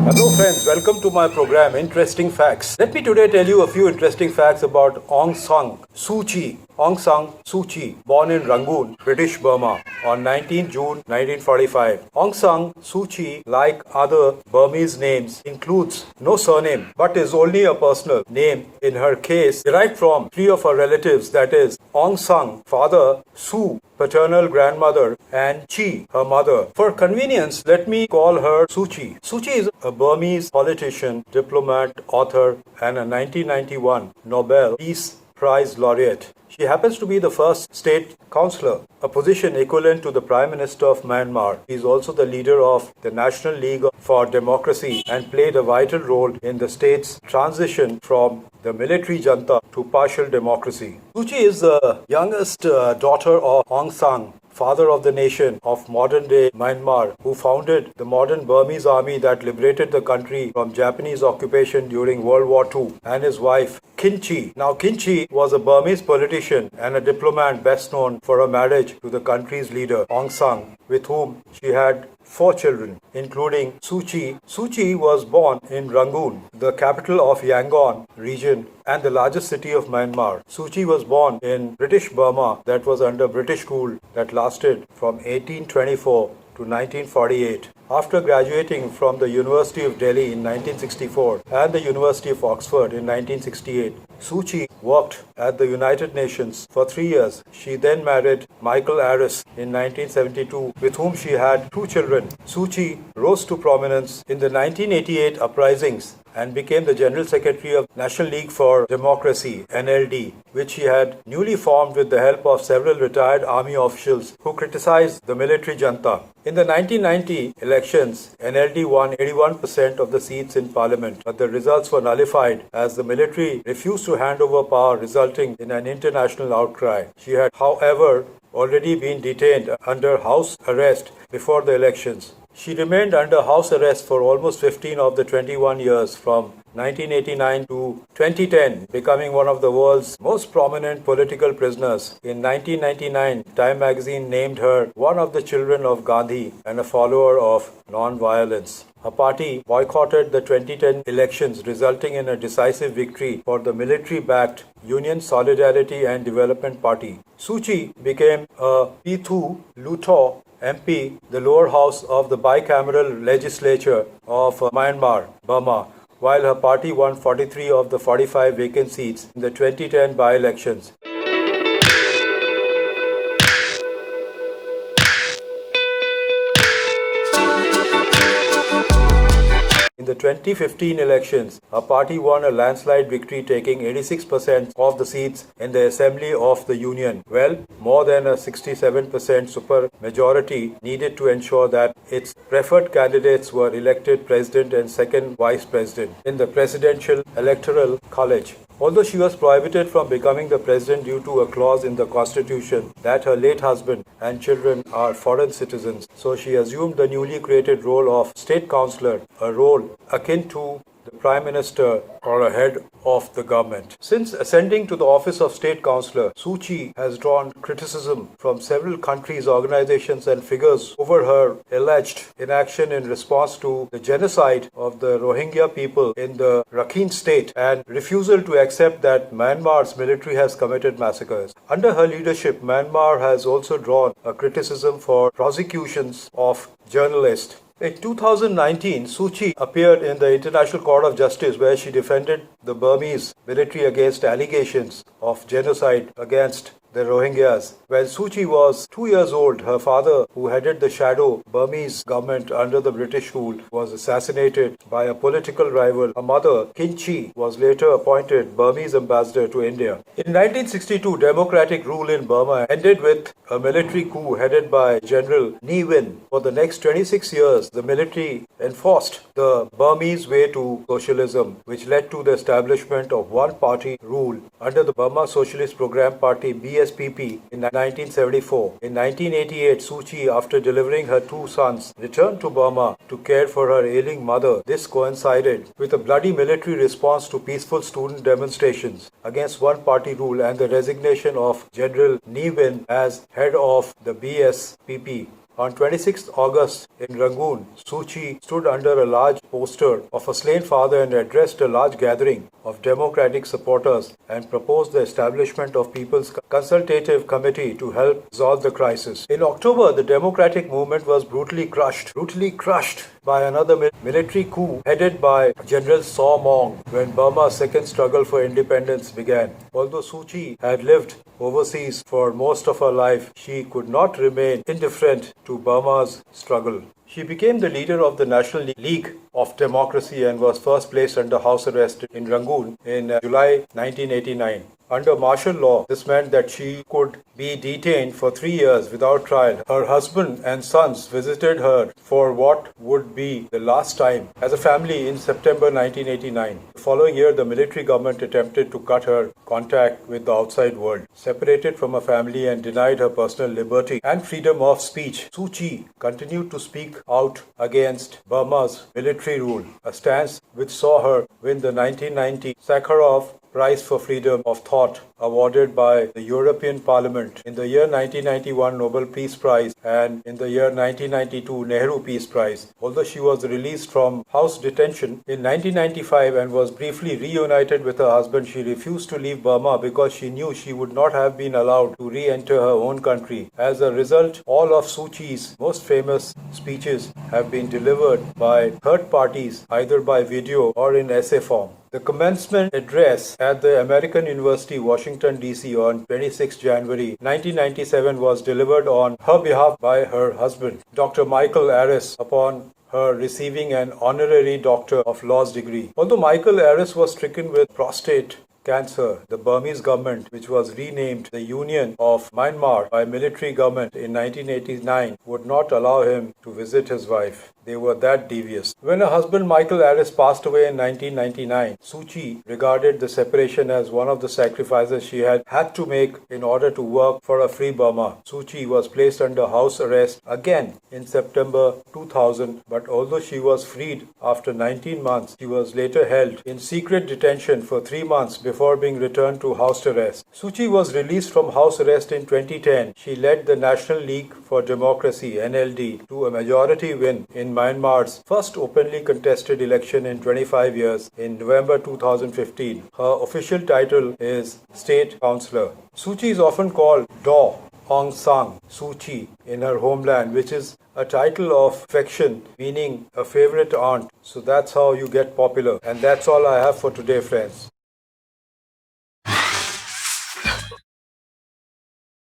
Hello friends, welcome to my program Interesting Facts. Let me today tell you a few interesting facts about Aung San Suu Kyi. Aung San Suu Kyi, born in Rangoon, British Burma on 19 June 1945. Aung San Suu Kyi, like other Burmese names, includes no surname but is only a personal name in her case derived from three of her relatives, that is Aung San, father, Suu, paternal grandmother, and Kyi, her mother. For convenience, let me call her Suu Kyi. Suu Kyi is a Burmese politician, diplomat, author, and a 1991 Nobel Peace Prize Laureate. She happens to be the first State Counsellor, a position equivalent to the Prime Minister of Myanmar. She is also the leader of the National League for Democracy and played a vital role in the state's transition from the military junta to partial democracy. Suu Kyi is the youngest daughter of Aung San, father of the nation of modern-day Myanmar, who founded the modern Burmese army that liberated the country from Japanese occupation during World War II, and his wife, Khin Kyi. Now, Khin Kyi was a Burmese politician and a diplomat best known for her marriage to the country's leader, Aung San, with whom she had 4 children, including Suu Kyi. Suu Kyi was born in Rangoon, the capital of Yangon region and the largest city of Myanmar. Suu Kyi was born in British Burma, that was under British rule, that lasted from 1824 to 1948. After graduating from the University of Delhi in 1964 and the University of Oxford in 1968, Suu Kyi worked at the United Nations for 3 years. She then married Michael Aris in 1972, with whom she had 2 children. Suu Kyi rose to prominence in the 1988 uprisings and became the General Secretary of National League for Democracy, NLD, which she had newly formed with the help of several retired army officials who criticized the military junta. In the 1990 elections, NLD won 81% of the seats in parliament, but the results were nullified as the military refused to hand over power, resulting in an international outcry. She had, however, already been detained under house arrest before the elections. She remained under house arrest for almost 15 of the 21 years from 1989 to 2010, becoming one of the world's most prominent political prisoners. In 1999, Time magazine named her one of the children of Gandhi and a follower of non-violence. Her party boycotted the 2010 elections, resulting in a decisive victory for the military-backed Union Solidarity and Development Party. Suu Kyi became a Pithu Luto MP, the lower house of the bicameral legislature of Myanmar, Burma, while her party won 43 of the 45 vacant seats in the 2010 by-elections. In the 2015 elections, her party won a landslide victory, taking 86% of the seats in the Assembly of the Union. Well, more than a 67% super majority needed to ensure that its preferred candidates were elected president and second vice president in the Presidential Electoral College. Although she was prohibited from becoming the president due to a clause in the constitution that her late husband and children are foreign citizens, so she assumed the newly created role of State Counsellor, a role akin to the Prime Minister or a head of the government. Since ascending to the office of State Counsellor, Suu Kyi has drawn criticism from several countries, organizations and figures over her alleged inaction in response to the genocide of the Rohingya people in the Rakhine state and refusal to accept that Myanmar's military has committed massacres. Under her leadership, Myanmar has also drawn a criticism for prosecutions of journalists. In 2019, Suu Kyi appeared in the International Court of Justice, where she defended the Burmese military against allegations of genocide against the Rohingyas. When Suu Kyi was 2 years old, her father, who headed the shadow Burmese government under the British rule, was assassinated by a political rival. Her mother, Khin Kyi, was later appointed Burmese ambassador to India. In 1962, democratic rule in Burma ended with a military coup headed by General Ne Win. For the next 26 years, the military enforced the Burmese way to socialism, which led to the establishment of one-party rule under the Burma Socialist Program Party BSPP in 1974. In 1988, Suu Kyi, after delivering her 2 sons, returned to Burma to care for her ailing mother. This coincided with a bloody military response to peaceful student demonstrations against one-party rule and the resignation of General Ne Win as head of the BSPP. On 26th August in Rangoon, Suu Kyi stood under a large poster of a slain father and addressed a large gathering of democratic supporters and proposed the establishment of People's Consultative Committee to help resolve the crisis. In October, the democratic movement was brutally crushed by another military coup headed by General Saw Maung when Burma's second struggle for independence began. Although Suu Kyi had lived overseas for most of her life, she could not remain indifferent to Burma's struggle. She became the leader of the National League of Democracy and was first placed under house arrest in Rangoon in July 1989. Under martial law, this meant that she could be detained for 3 years without trial. Her husband and sons visited her for what would be the last time as a family in September 1989. The following year, the military government attempted to cut her contact with the outside world, separated from her family and denied her personal liberty and freedom of speech. Suu Kyi continued to speak out against Burma's military rule, a stance which saw her win the 1990 Sakharov Prize for Freedom of Thought awarded by the European Parliament, in the year 1991 Nobel Peace Prize, and in the year 1992 Nehru Peace Prize. Although she was released from house detention in 1995 and was briefly reunited with her husband, she refused to leave Burma because she knew she would not have been allowed to re-enter her own country. As a result, all of Suu Kyi's most famous speeches have been delivered by third parties, either by video or in essay form. The commencement address at the American University, Washington, D.C. on 26 January 1997 was delivered on her behalf by her husband, Dr. Michael Aris, upon her receiving an honorary Doctor of Laws degree. Although Michael Aris was stricken with prostate cancer, the Burmese government, which was renamed the Union of Myanmar by military government in 1989, would not allow him to visit his wife. They were that devious. When her husband Michael Aris passed away in 1999, Suu Kyi regarded the separation as one of the sacrifices she had to make in order to work for a free Burma. Suu Kyi was placed under house arrest again in September 2000, but although she was freed after 19 months, she was later held in secret detention for 3 months before being returned to house arrest. Suu Kyi was released from house arrest in 2010. She led the National League for Democracy (NLD) to a majority win in Myanmar's first openly contested election in 25 years in November 2015. Her official title is State Counsellor. Suu Kyi is often called Daw Aung San Suu Kyi in her homeland, which is a title of affection meaning a favorite aunt. So that's how you get popular. And that's all I have for today, friends.